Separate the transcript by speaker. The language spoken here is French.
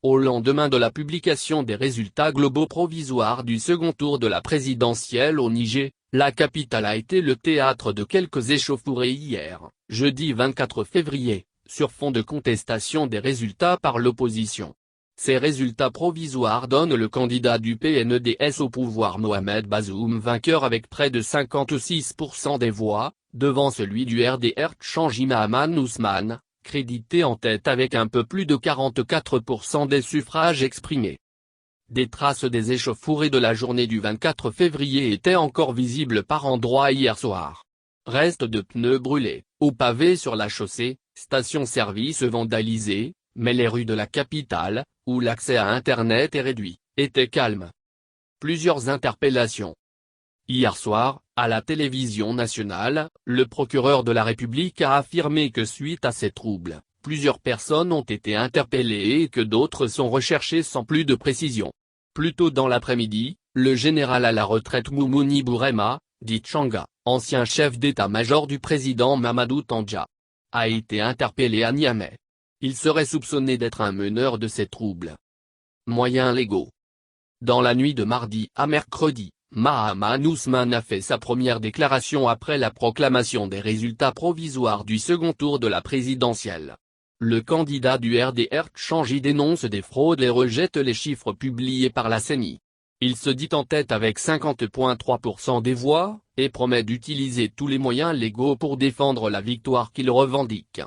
Speaker 1: au lendemain de la publication des résultats globaux provisoires du second tour de la présidentielle au Niger, la capitale a été le théâtre de quelques échauffourées hier, jeudi 24 février, sur fond de contestation des résultats par l'opposition. Ces résultats provisoires donnent le candidat du PNDS au pouvoir Mohamed Bazoum vainqueur avec près de 56% des voix, devant celui du RDR Tchangi Mahaman Ousmane, crédité en tête avec un peu plus de 44% des suffrages exprimés. Des traces des échauffourées de la journée du 24 février étaient encore visibles par endroits hier soir. Restes de pneus brûlés, au pavé sur la chaussée, stations-service vandalisées, mais les rues de la capitale, où l'accès à Internet est réduit, étaient calmes. Plusieurs interpellations. Hier soir, à la télévision nationale, le procureur de la République a affirmé que suite à ces troubles, plusieurs personnes ont été interpellées et que d'autres sont recherchées sans plus de précision. Plus tôt dans l'après-midi, le général à la retraite Moumouni Bourema, dit Tchanga, ancien chef d'état-major du président Mamadou Tandja, a été interpellé à Niamey. Il serait soupçonné d'être un meneur de ces troubles. Moyens légaux. Dans la nuit de mardi à mercredi, Mahaman Ousmane a fait sa première déclaration après la proclamation des résultats provisoires du second tour de la présidentielle. Le candidat du RDR Tchangi dénonce des fraudes et rejette les chiffres publiés par la CENI. Il se dit en tête avec 50,3% des voix, et promet d'utiliser tous les moyens légaux pour défendre la victoire qu'il revendique.